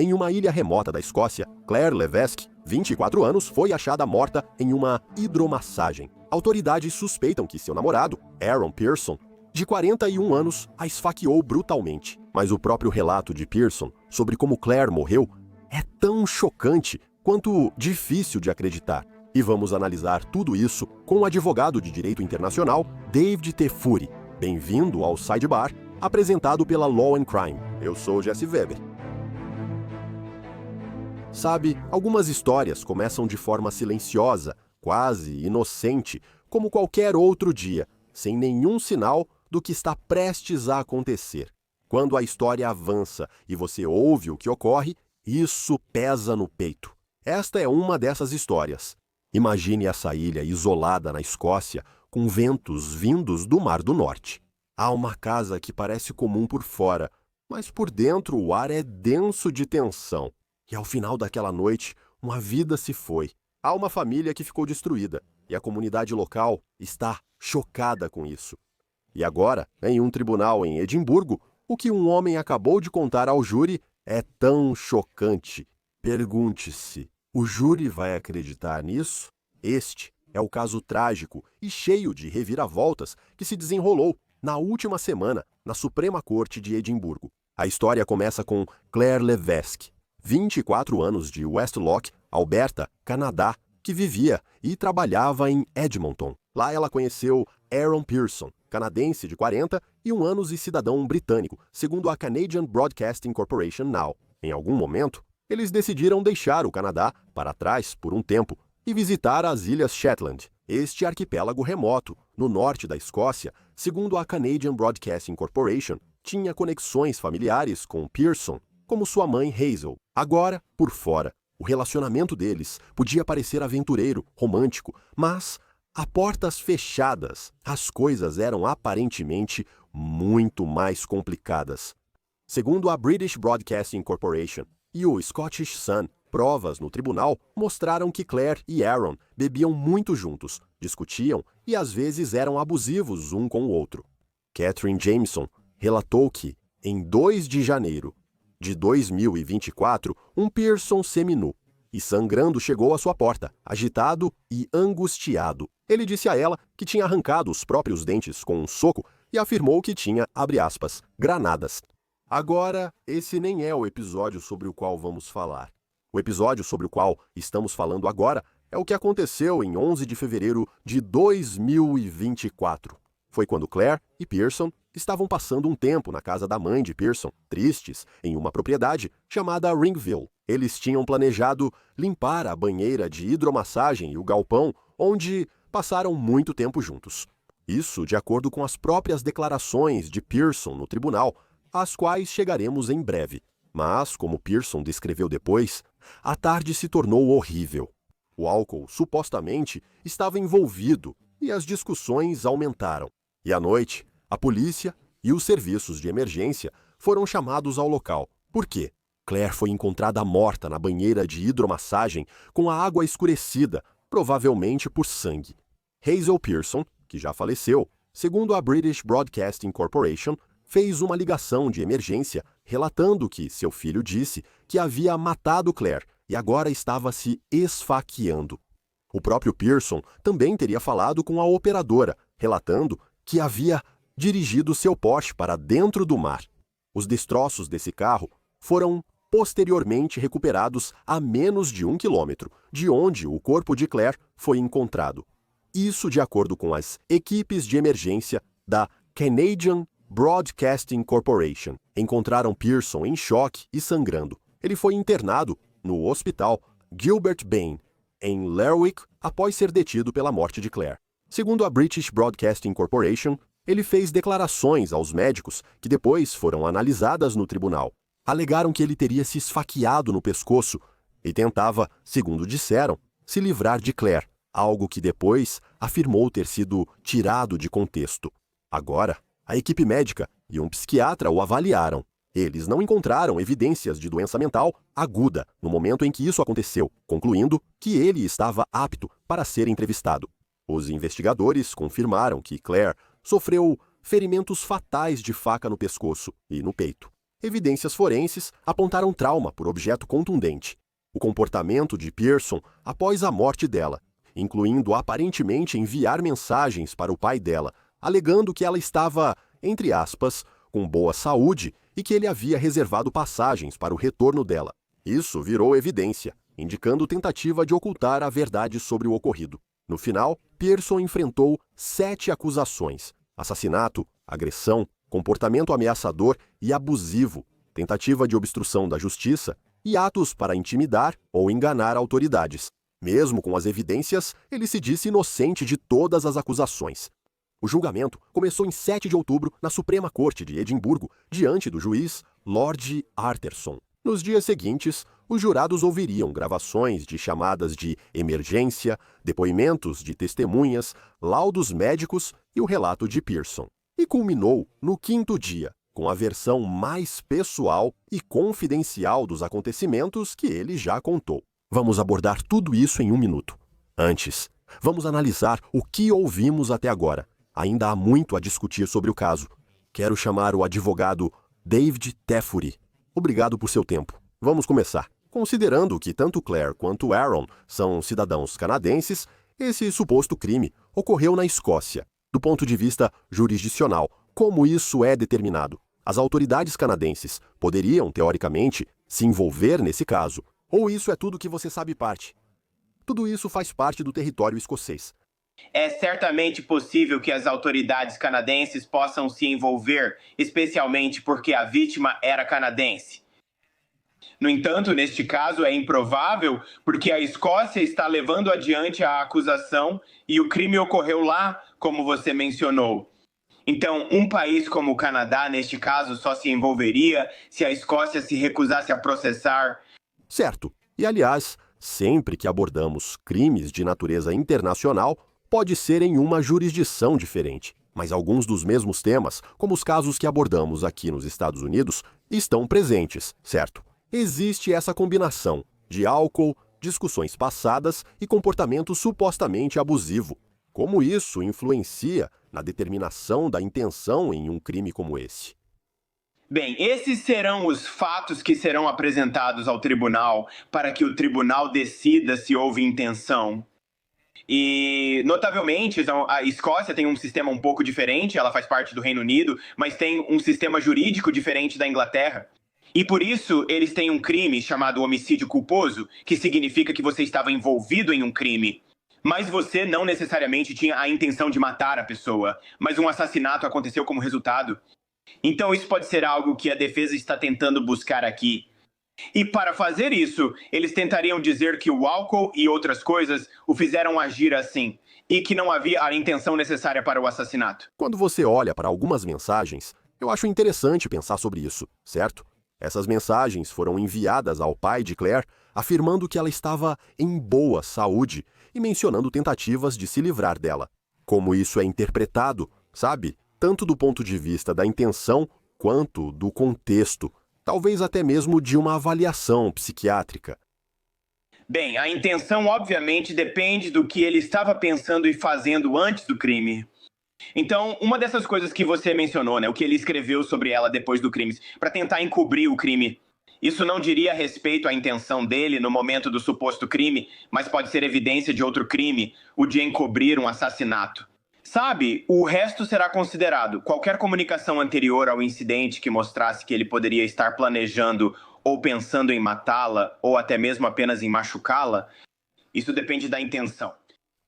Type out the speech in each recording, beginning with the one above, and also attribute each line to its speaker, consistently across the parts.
Speaker 1: Em uma ilha remota da Escócia, Claire Levesque, 24 anos, foi achada morta em uma hidromassagem. Autoridades suspeitam que seu namorado, Aaron Pearson, de 41 anos, a esfaqueou brutalmente. Mas o próprio relato de Pearson sobre como Claire morreu é tão chocante quanto difícil de acreditar. E vamos analisar tudo isso com o advogado de direito internacional, David T. Fury. Bem-vindo ao Sidebar, apresentado pela Law and Crime. Eu sou Jesse Weber. Sabe, algumas histórias começam de forma silenciosa, quase inocente, como qualquer outro dia, sem nenhum sinal do que está prestes a acontecer. Quando a história avança e você ouve o que ocorre, isso pesa no peito. Esta é uma dessas histórias. Imagine essa ilha isolada na Escócia, com ventos vindos do Mar do Norte. Há uma casa que parece comum por fora, mas por dentro o ar é denso de tensão. E ao final daquela noite, uma vida se foi. Há uma família que ficou destruída, e a comunidade local está chocada com isso. E agora, em um tribunal em Edimburgo, o que um homem acabou de contar ao júri é tão chocante. Pergunte-se, o júri vai acreditar nisso? Este é o caso trágico e cheio de reviravoltas que se desenrolou na última semana na Suprema Corte de Edimburgo. A história começa com Claire Levesque, 24 anos, de Westlock, Alberta, Canadá, que vivia e trabalhava em Edmonton. Lá ela conheceu Aaron Pearson, canadense de 41 anos e cidadão britânico, segundo a Canadian Broadcasting Corporation Now. Em algum momento, eles decidiram deixar o Canadá para trás por um tempo e visitar as Ilhas Shetland. Este arquipélago remoto, no norte da Escócia, segundo a Canadian Broadcasting Corporation, tinha conexões familiares com Pearson, como sua mãe Hazel. Agora, por fora, o relacionamento deles podia parecer aventureiro, romântico, mas a portas fechadas, as coisas eram aparentemente muito mais complicadas. Segundo a British Broadcasting Corporation e o Scottish Sun, provas no tribunal mostraram que Claire e Aaron bebiam muito juntos, discutiam e às vezes eram abusivos um com o outro. Catherine Jameson relatou que, em 2 de janeiro de 2024, um Pearson seminu e sangrando chegou à sua porta, agitado e angustiado. Ele disse a ela que tinha arrancado os próprios dentes com um soco e afirmou que tinha, abre aspas, granadas. Agora, esse nem é o episódio sobre o qual vamos falar. O episódio sobre o qual estamos falando agora é o que aconteceu em 11 de fevereiro de 2024. Foi quando Claire e Pearson estavam passando um tempo na casa da mãe de Pearson, tristes, em uma propriedade chamada Ringville. Eles tinham planejado limpar a banheira de hidromassagem e o galpão, onde passaram muito tempo juntos. Isso de acordo com as próprias declarações de Pearson no tribunal, às quais chegaremos em breve. Mas, como Pearson descreveu depois, a tarde se tornou horrível. O álcool, supostamente, estava envolvido e as discussões aumentaram. E à noite, a polícia e os serviços de emergência foram chamados ao local. Por quê? Claire foi encontrada morta na banheira de hidromassagem com a água escurecida, provavelmente por sangue. Hazel Pearson, que já faleceu, segundo a British Broadcasting Corporation, fez uma ligação de emergência relatando que seu filho disse que havia matado Claire e agora estava se esfaqueando. O próprio Pearson também teria falado com a operadora, relatando que havia dirigido seu Porsche para dentro do mar. Os destroços desse carro foram posteriormente recuperados a menos de 1 quilômetro de onde o corpo de Claire foi encontrado. Isso de acordo com as equipes de emergência da Canadian Broadcasting Corporation. Encontraram Pearson em choque e sangrando. Ele foi internado no hospital Gilbert Bain, em Lerwick, após ser detido pela morte de Claire. Segundo a British Broadcasting Corporation, ele fez declarações aos médicos que depois foram analisadas no tribunal. Alegaram que ele teria se esfaqueado no pescoço e tentava, segundo disseram, se livrar de Claire, algo que depois afirmou ter sido tirado de contexto. Agora, a equipe médica e um psiquiatra o avaliaram. Eles não encontraram evidências de doença mental aguda no momento em que isso aconteceu, concluindo que ele estava apto para ser entrevistado. Os investigadores confirmaram que Claire sofreu ferimentos fatais de faca no pescoço e no peito. Evidências forenses apontaram trauma por objeto contundente. O comportamento de Pearson após a morte dela, incluindo aparentemente enviar mensagens para o pai dela, alegando que ela estava, entre aspas, com boa saúde e que ele havia reservado passagens para o retorno dela. Isso virou evidência, indicando tentativa de ocultar a verdade sobre o ocorrido. No final, Pearson enfrentou 7 acusações: assassinato, agressão, comportamento ameaçador e abusivo, tentativa de obstrução da justiça e atos para intimidar ou enganar autoridades. Mesmo com as evidências, ele se disse inocente de todas as acusações. O julgamento começou em 7 de outubro na Suprema Corte de Edimburgo, diante do juiz Lord Arterson. Nos dias seguintes, os jurados ouviriam gravações de chamadas de emergência, depoimentos de testemunhas, laudos médicos e o relato de Pearson. E culminou no 5º dia, com a versão mais pessoal e confidencial dos acontecimentos que ele já contou. Vamos abordar tudo isso em 1 minuto. Antes, vamos analisar o que ouvimos até agora. Ainda há muito a discutir sobre o caso. Quero chamar o advogado David Tefuri. Obrigado por seu tempo. Vamos começar. Considerando que tanto Claire quanto Aaron são cidadãos canadenses, esse suposto crime ocorreu na Escócia. Do ponto de vista jurisdicional, como isso é determinado? As autoridades canadenses poderiam, teoricamente, se envolver nesse caso, ou isso é tudo que você sabe parte? Tudo isso faz parte do território escocês.
Speaker 2: É certamente possível que as autoridades canadenses possam se envolver, especialmente porque a vítima era canadense. No entanto, neste caso é improvável porque a Escócia está levando adiante a acusação e o crime ocorreu lá, como você mencionou. Então, um país como o Canadá, neste caso, só se envolveria se a Escócia se recusasse a processar.
Speaker 1: Certo. E, aliás, sempre que abordamos crimes de natureza internacional, pode ser em uma jurisdição diferente. Mas alguns dos mesmos temas, como os casos que abordamos aqui nos Estados Unidos, estão presentes, certo? Existe essa combinação de álcool, discussões passadas e comportamento supostamente abusivo. Como isso influencia na determinação da intenção em um crime como esse?
Speaker 2: Bem, esses serão os fatos que serão apresentados ao tribunal para que o tribunal decida se houve intenção. E, notavelmente, então, a Escócia tem um sistema um pouco diferente, ela faz parte do Reino Unido, mas tem um sistema jurídico diferente da Inglaterra. E por isso, eles têm um crime chamado homicídio culposo, que significa que você estava envolvido em um crime. Mas você não necessariamente tinha a intenção de matar a pessoa, mas um assassinato aconteceu como resultado. Então isso pode ser algo que a defesa está tentando buscar aqui. E para fazer isso, eles tentariam dizer que o álcool e outras coisas o fizeram agir assim, e que não havia a intenção necessária para o assassinato.
Speaker 1: Quando você olha para algumas mensagens, eu acho interessante pensar sobre isso, certo? Essas mensagens foram enviadas ao pai de Claire, afirmando que ela estava em boa saúde e mencionando tentativas de se livrar dela. Como isso é interpretado, sabe? Tanto do ponto de vista da intenção quanto do contexto, talvez até mesmo de uma avaliação psiquiátrica.
Speaker 2: Bem, a intenção obviamente depende do que ele estava pensando e fazendo antes do crime. Então, uma dessas coisas que você mencionou, né, o que ele escreveu sobre ela depois do crime, para tentar encobrir o crime, isso não diria respeito à intenção dele no momento do suposto crime, mas pode ser evidência de outro crime, o de encobrir um assassinato. Sabe, o resto será considerado. Qualquer comunicação anterior ao incidente que mostrasse que ele poderia estar planejando ou pensando em matá-la, ou até mesmo apenas em machucá-la, isso depende da intenção.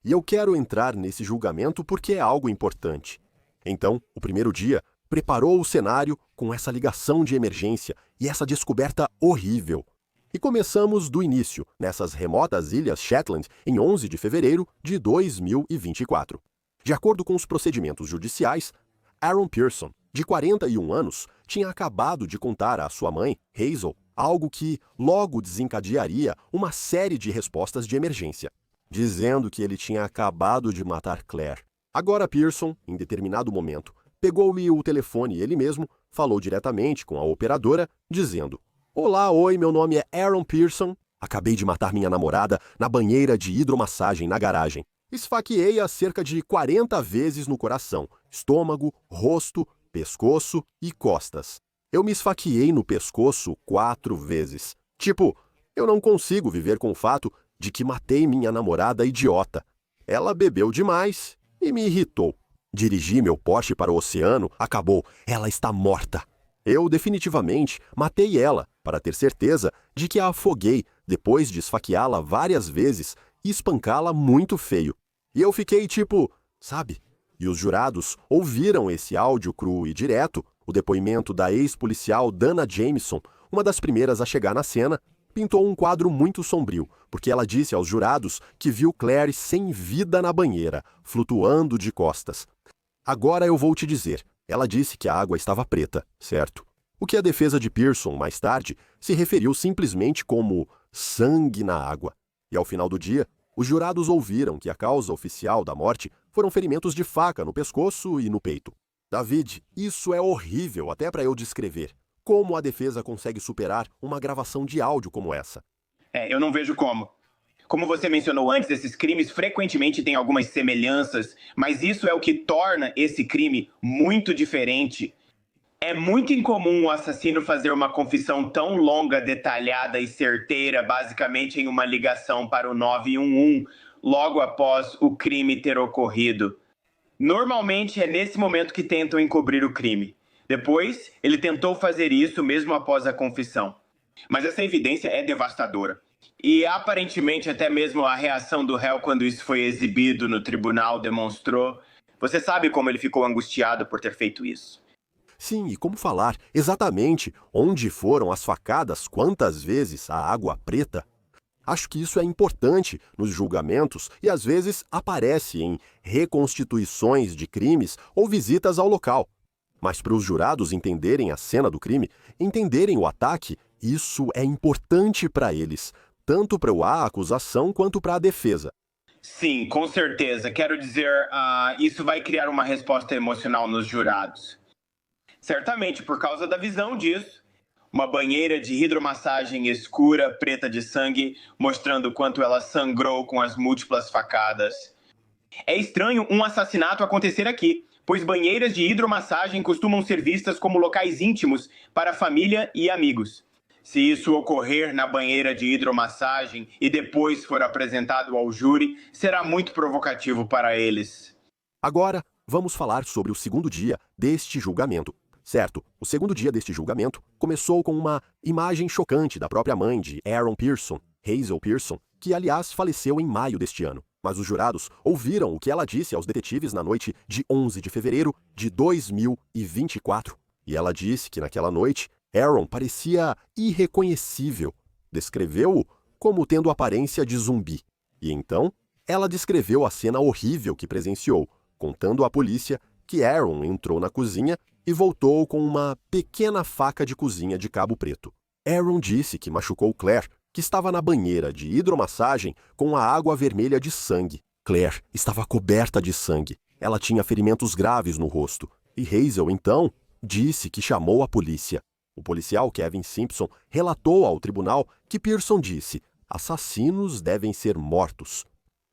Speaker 1: E eu quero entrar nesse julgamento porque é algo importante. Então, o primeiro dia preparou o cenário com essa ligação de emergência e essa descoberta horrível. E começamos do início, nessas remotas ilhas Shetland, em 11 de fevereiro de 2024. De acordo com os procedimentos judiciais, Aaron Pearson, de 41 anos, tinha acabado de contar à sua mãe, Hazel, algo que logo desencadearia uma série de respostas de emergência, dizendo que ele tinha acabado de matar Claire. Agora Pearson, em determinado momento, pegou-lhe o telefone ele mesmo, falou diretamente com a operadora, dizendo: "Olá, oi, meu nome é Aaron Pearson. Acabei de matar minha namorada na banheira de hidromassagem na garagem. Esfaqueei-a cerca de 40 vezes no coração, estômago, rosto, pescoço e costas." Eu me esfaqueei no pescoço 4 vezes. Tipo, eu não consigo viver com o fato de que matei minha namorada idiota. Ela bebeu demais e me irritou. Dirigi meu Porsche para o oceano, acabou, ela está morta. Eu definitivamente matei ela, para ter certeza de que a afoguei depois de esfaqueá-la várias vezes e espancá-la muito feio. E eu fiquei tipo, sabe? E os jurados ouviram esse áudio cru e direto, o depoimento da ex-policial Dana Jameson, uma das primeiras a chegar na cena, pintou um quadro muito sombrio, porque ela disse aos jurados que viu Claire sem vida na banheira, flutuando de costas. Agora eu vou te dizer, ela disse que a água estava preta, certo? O que a defesa de Pearson, mais tarde, se referiu simplesmente como sangue na água. E ao final do dia, os jurados ouviram que a causa oficial da morte foram ferimentos de faca no pescoço e no peito. David, isso é horrível até para eu descrever. Como a defesa consegue superar uma gravação de áudio como essa?
Speaker 2: Eu não vejo como. Como você mencionou antes, esses crimes frequentemente têm algumas semelhanças, mas isso é o que torna esse crime muito diferente. É muito incomum o assassino fazer uma confissão tão longa, detalhada e certeira, basicamente em uma ligação para o 911, logo após o crime ter ocorrido. Normalmente é nesse momento que tentam encobrir o crime. Depois, ele tentou fazer isso mesmo após a confissão. Mas essa evidência é devastadora. E aparentemente até mesmo a reação do réu quando isso foi exibido no tribunal demonstrou. Você sabe como ele ficou angustiado por ter feito isso.
Speaker 1: Sim, e como falar exatamente onde foram as facadas, quantas vezes a água preta? Acho que isso é importante nos julgamentos e às vezes aparece em reconstituições de crimes ou visitas ao local. Mas para os jurados entenderem a cena do crime, entenderem o ataque, isso é importante para eles, tanto para a acusação quanto para a defesa.
Speaker 2: Sim, com certeza. Quero dizer, isso vai criar uma resposta emocional nos jurados. Certamente, por causa da visão disso. Uma banheira de hidromassagem escura, preta de sangue, mostrando quanto ela sangrou com as múltiplas facadas. É estranho um assassinato acontecer aqui, pois banheiras de hidromassagem costumam ser vistas como locais íntimos para a família e amigos. Se isso ocorrer na banheira de hidromassagem e depois for apresentado ao júri, será muito provocativo para eles.
Speaker 1: Agora, vamos falar sobre o segundo dia deste julgamento. Certo, o segundo dia deste julgamento começou com uma imagem chocante da própria mãe de Aaron Pearson, Hazel Pearson, que aliás faleceu em maio deste ano. Mas os jurados ouviram o que ela disse aos detetives na noite de 11 de fevereiro de 2024. E ela disse que naquela noite, Aaron parecia irreconhecível. Descreveu-o como tendo aparência de zumbi. E então, ela descreveu a cena horrível que presenciou, contando à polícia que Aaron entrou na cozinha e voltou com uma pequena faca de cozinha de cabo preto. Aaron disse que machucou Claire, que estava na banheira de hidromassagem com a água vermelha de sangue. Claire estava coberta de sangue. Ela tinha ferimentos graves no rosto. E Hazel, então, disse que chamou a polícia. O policial Kevin Simpson relatou ao tribunal que Pearson disse: assassinos devem ser mortos.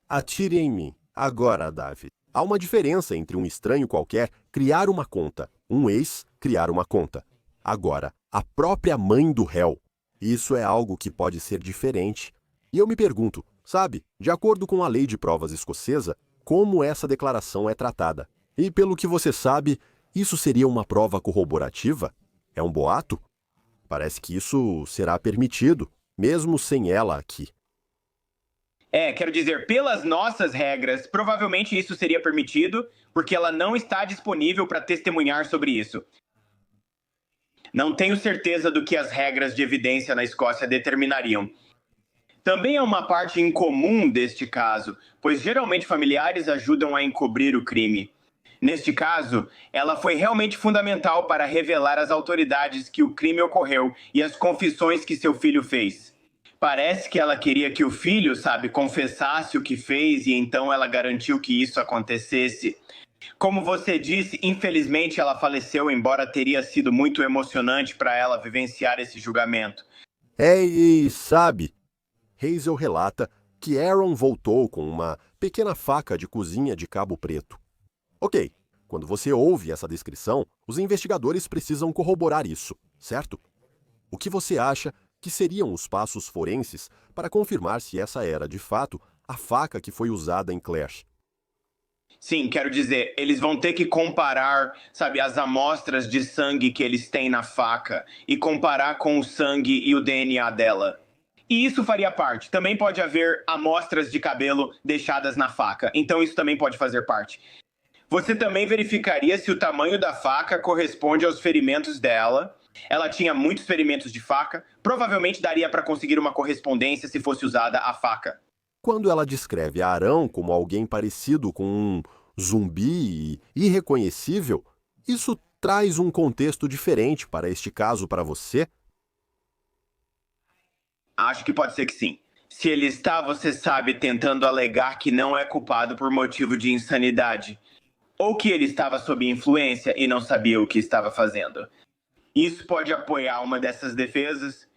Speaker 1: Atire em mim, agora, David. Há uma diferença entre um estranho qualquer criar uma conta, um ex criar uma conta. Agora, a própria mãe do réu. Isso é algo que pode ser diferente. E eu me pergunto, sabe, de acordo com a lei de provas escocesa, como essa declaração é tratada? E pelo que você sabe, isso seria uma prova corroborativa? É um boato? Parece que isso será permitido, mesmo sem ela aqui.
Speaker 2: Quero dizer, pelas nossas regras, provavelmente isso seria permitido, porque ela não está disponível para testemunhar sobre isso. Não tenho certeza do que as regras de evidência na Escócia determinariam. Também é uma parte incomum deste caso, pois geralmente familiares ajudam a encobrir o crime. Neste caso, ela foi realmente fundamental para revelar às autoridades que o crime ocorreu e as confissões que seu filho fez. Parece que ela queria que o filho, confessasse o que fez e então ela garantiu que isso acontecesse. Como você disse, infelizmente ela faleceu, embora teria sido muito emocionante para ela vivenciar esse julgamento.
Speaker 1: E sabe, Hazel relata que Aaron voltou com uma pequena faca de cozinha de cabo preto. Ok, quando você ouve essa descrição, os investigadores precisam corroborar isso. certo? O que você acha que seriam os passos forenses para confirmar se essa era, de fato, a faca que foi usada em Claire?
Speaker 2: Sim, quero dizer, eles vão ter que comparar, sabe, as amostras de sangue que eles têm na faca e comparar com o sangue e o DNA dela. E isso faria parte. Também pode haver amostras de cabelo deixadas na faca, então isso também pode fazer parte. Você também verificaria se o tamanho da faca corresponde aos ferimentos dela. Ela tinha muitos ferimentos de faca, provavelmente daria para conseguir uma correspondência se fosse usada a faca.
Speaker 1: Quando ela descreve Arão como alguém parecido com um zumbi e irreconhecível, isso traz um contexto diferente para este caso para você?
Speaker 2: Acho que pode ser que sim. Se ele está, você sabe, tentando alegar que não é culpado por motivo de insanidade, ou que ele estava sob influência e não sabia o que estava fazendo. Isso pode apoiar uma dessas defesas.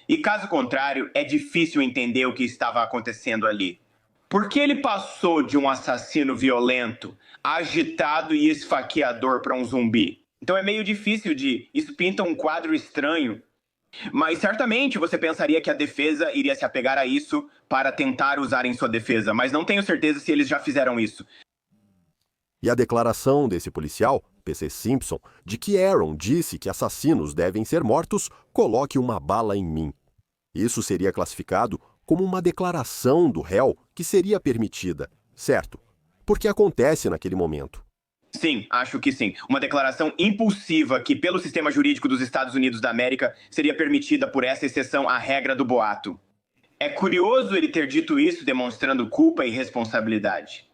Speaker 2: E caso contrário, é difícil entender o que estava acontecendo ali. Por que ele passou de um assassino violento, agitado e esfaqueador para um zumbi? Então é meio difícil Isso pinta um quadro estranho. Mas certamente você pensaria que a defesa iria se apegar a isso para tentar usar em sua defesa, mas não tenho certeza se eles já fizeram isso.
Speaker 1: E a declaração desse policial, P.C. Simpson, de que Aaron disse que assassinos devem ser mortos, coloque uma bala em mim. Isso seria classificado como uma declaração do réu que seria permitida, certo? Porque acontece naquele momento.
Speaker 2: Sim, acho que sim. Uma declaração impulsiva que, pelo sistema jurídico dos Estados Unidos da América, seria permitida por essa exceção à regra do boato. É curioso ele ter dito isso demonstrando culpa e responsabilidade.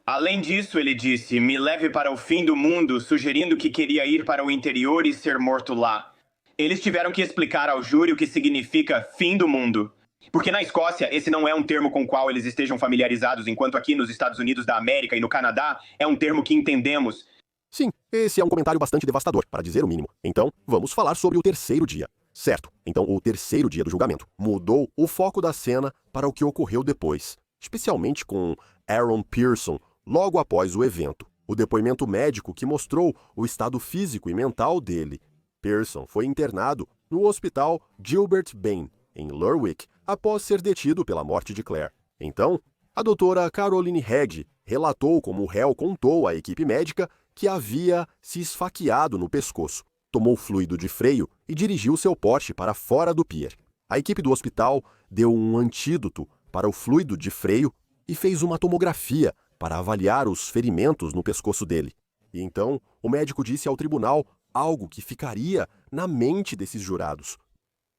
Speaker 2: Além disso, ele disse, me leve para o fim do mundo, sugerindo que queria ir para o interior e ser morto lá. Eles tiveram que explicar ao júri o que significa fim do mundo. Porque na Escócia, esse não é um termo com o qual eles estejam familiarizados, enquanto aqui nos Estados Unidos da América e no Canadá é um termo que entendemos.
Speaker 1: Sim, esse é um comentário bastante devastador, para dizer o mínimo. Então, vamos falar sobre o terceiro dia. Certo, então o terceiro dia do julgamento mudou o foco da cena para o que ocorreu depois, especialmente com Aaron Pearson, logo após o evento. O depoimento médico que mostrou o estado físico e mental dele. Pearson foi internado no hospital Gilbert Bain, em Lerwick, após ser detido pela morte de Claire. Então, a doutora Caroline Head relatou como o réu contou à equipe médica que havia se esfaqueado no pescoço, tomou fluido de freio e dirigiu seu Porsche para fora do pier. A equipe do hospital deu um antídoto para o fluido de freio e fez uma tomografia para avaliar os ferimentos no pescoço dele. E então, o médico disse ao tribunal algo que ficaria na mente desses jurados.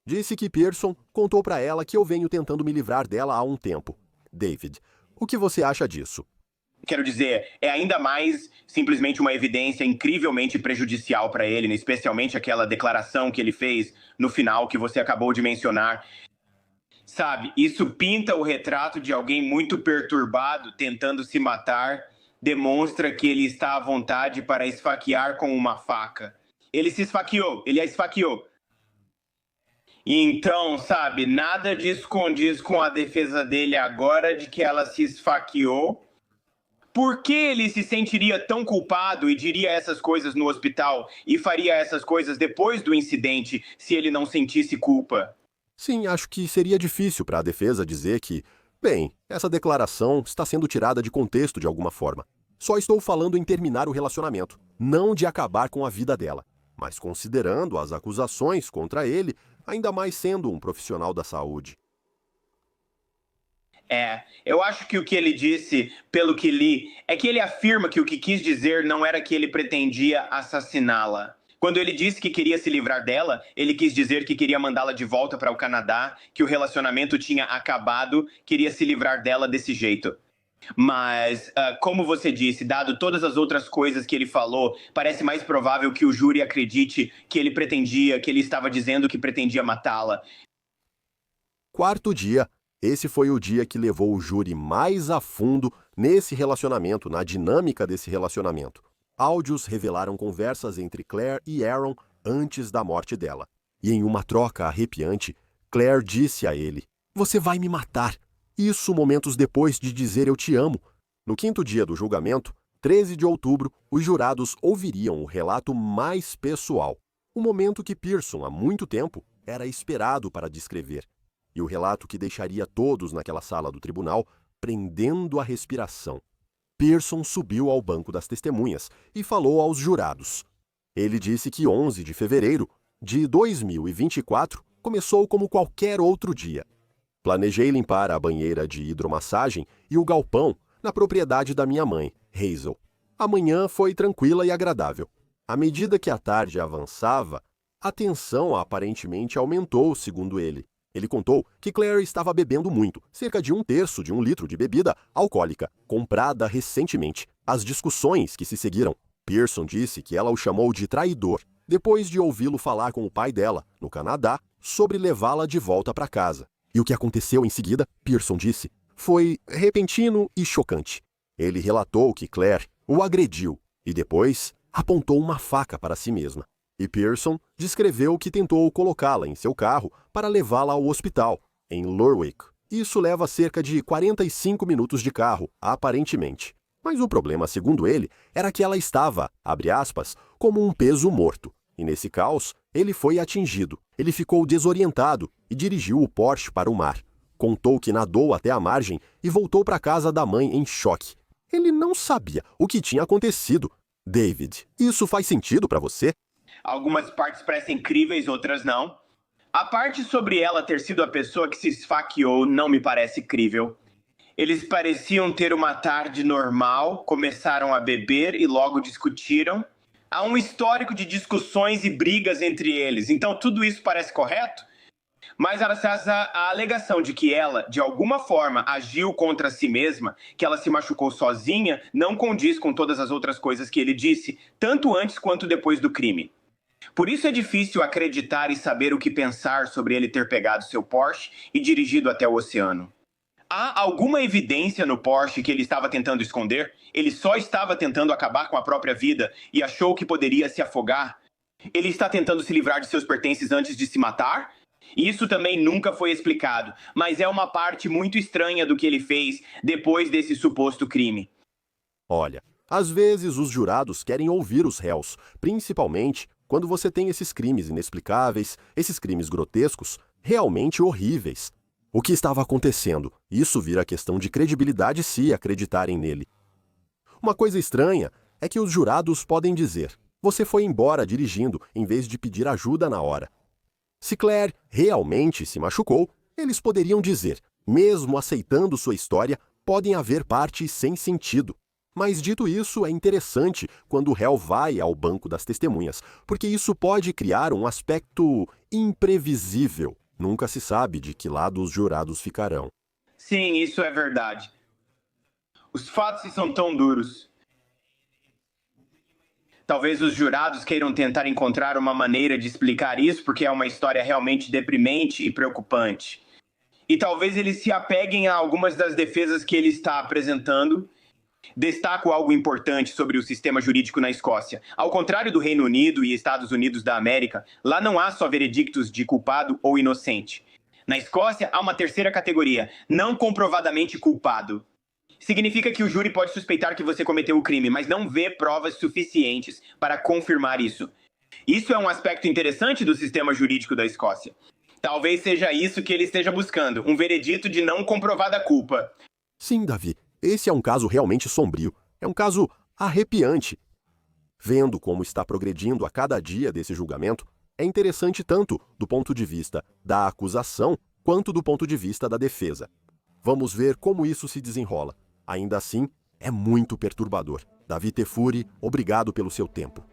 Speaker 1: Disse que Pearson contou para ela que eu venho tentando me livrar dela há um tempo. David, o que você acha disso?
Speaker 2: Quero dizer, é ainda mais simplesmente uma evidência incrivelmente prejudicial para ele, especialmente aquela declaração que ele fez no final que você acabou de mencionar. Sabe, isso pinta o retrato de alguém muito perturbado, tentando se matar, demonstra que ele está à vontade para esfaquear com uma faca. Ele se esfaqueou, ele a esfaqueou. E então, sabe, nada disso condiz com a defesa dele agora de que ela se esfaqueou. Por que ele se sentiria tão culpado e diria essas coisas no hospital e faria essas coisas depois do incidente se ele não sentisse culpa?
Speaker 1: Sim, acho que seria difícil para a defesa dizer que, bem, essa declaração está sendo tirada de contexto de alguma forma. Só estou falando em terminar o relacionamento, não de acabar com a vida dela. Mas considerando as acusações contra ele, ainda mais sendo um profissional da saúde.
Speaker 2: Eu acho que o que ele disse, pelo que li, é que ele afirma que o que quis dizer não era que ele pretendia assassiná-la. Quando ele disse que queria se livrar dela, ele quis dizer que queria mandá-la de volta para o Canadá, que o relacionamento tinha acabado, queria se livrar dela desse jeito. Mas, como você disse, dado todas as outras coisas que ele falou, parece mais provável que o júri acredite que ele pretendia, que ele estava dizendo que pretendia matá-la.
Speaker 1: Quarto dia. Esse foi o dia que levou o júri mais a fundo nesse relacionamento, na dinâmica desse relacionamento. Áudios revelaram conversas entre Claire e Aaron antes da morte dela. E em uma troca arrepiante, Claire disse a ele, "Você vai me matar." Isso momentos depois de dizer "eu te amo." No quinto dia do julgamento, 13 de outubro, os jurados ouviriam o relato mais pessoal. O momento que Pearson, há muito tempo, era esperado para descrever, e o relato que deixaria todos naquela sala do tribunal prendendo a respiração. Pearson subiu ao banco das testemunhas e falou aos jurados. Ele disse que 11 de fevereiro de 2024 começou como qualquer outro dia. Planejei limpar a banheira de hidromassagem e o galpão na propriedade da minha mãe, Hazel. A manhã foi tranquila e agradável. À medida que a tarde avançava, a tensão aparentemente aumentou, segundo ele. Ele contou que Claire estava bebendo muito, cerca de 1/3 de um litro de bebida alcoólica, comprada recentemente. As discussões que se seguiram. Pearson disse que ela o chamou de traidor, depois de ouvi-lo falar com o pai dela, no Canadá, sobre levá-la de volta para casa. E o que aconteceu em seguida, Pearson disse, foi repentino e chocante. Ele relatou que Claire o agrediu e depois apontou uma faca para si mesma. E Pearson descreveu que tentou colocá-la em seu carro para levá-la ao hospital, em Lerwick. Isso leva cerca de 45 minutos de carro, aparentemente. Mas o problema, segundo ele, era que ela estava, abre aspas, como um peso morto. E nesse caos, ele foi atingido. Ele ficou desorientado e dirigiu o Porsche para o mar. Contou que nadou até a margem e voltou para casa da mãe em choque. Ele não sabia o que tinha acontecido. David, isso faz sentido para você?
Speaker 2: Algumas partes parecem críveis, outras não. A parte sobre ela ter sido a pessoa que se esfaqueou não me parece crível. Eles pareciam ter uma tarde normal, começaram a beber e logo discutiram. Há um histórico de discussões e brigas entre eles, então tudo isso parece correto? Mas a alegação de que ela, de alguma forma, agiu contra si mesma, que ela se machucou sozinha, não condiz com todas as outras coisas que ele disse, tanto antes quanto depois do crime. Por isso é difícil acreditar e saber o que pensar sobre ele ter pegado seu Porsche e dirigido até o oceano. Há alguma evidência no Porsche que ele estava tentando esconder? Ele só estava tentando acabar com a própria vida e achou que poderia se afogar? Ele está tentando se livrar de seus pertences antes de se matar? Isso também nunca foi explicado, mas é uma parte muito estranha do que ele fez depois desse suposto crime.
Speaker 1: Olha, às vezes os jurados querem ouvir os réus, principalmente quando você tem esses crimes inexplicáveis, esses crimes grotescos, realmente horríveis. O que estava acontecendo? Isso vira questão de credibilidade se acreditarem nele. Uma coisa estranha é que os jurados podem dizer: você foi embora dirigindo em vez de pedir ajuda na hora. Se Claire realmente se machucou, eles poderiam dizer, mesmo aceitando sua história, podem haver partes sem sentido. Mas dito isso, é interessante quando o réu vai ao banco das testemunhas, porque isso pode criar um aspecto imprevisível. Nunca se sabe de que lado os jurados ficarão.
Speaker 2: Sim, isso é verdade. Os fatos são tão duros. Talvez os jurados queiram tentar encontrar uma maneira de explicar isso, porque é uma história realmente deprimente e preocupante. E talvez eles se apeguem a algumas das defesas que ele está apresentando. Destaco algo importante sobre o sistema jurídico na Escócia. Ao contrário do Reino Unido e Estados Unidos da América, lá não há só veredictos de culpado ou inocente. Na Escócia, há uma terceira categoria, não comprovadamente culpado. Significa que o júri pode suspeitar que você cometeu o crime, mas não vê provas suficientes para confirmar isso. Isso é um aspecto interessante do sistema jurídico da Escócia. Talvez seja isso que ele esteja buscando, um veredito de não comprovada culpa.
Speaker 1: Sim, Davi. Esse é um caso realmente sombrio. É um caso arrepiante. Vendo como está progredindo a cada dia desse julgamento, é interessante tanto do ponto de vista da acusação quanto do ponto de vista da defesa. Vamos ver como isso se desenrola. Ainda assim, é muito perturbador. Davi Tefuri, obrigado pelo seu tempo.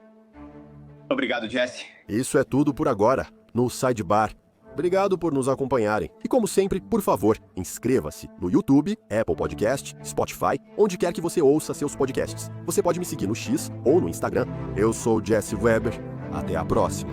Speaker 2: Obrigado, Jesse.
Speaker 1: Isso é tudo por agora, no Sidebar. Obrigado por nos acompanharem. E como sempre, por favor, inscreva-se no YouTube, Apple Podcast, Spotify, onde quer que você ouça seus podcasts. Você pode me seguir no X ou no Instagram. Eu sou Jesse Weber. Até a próxima.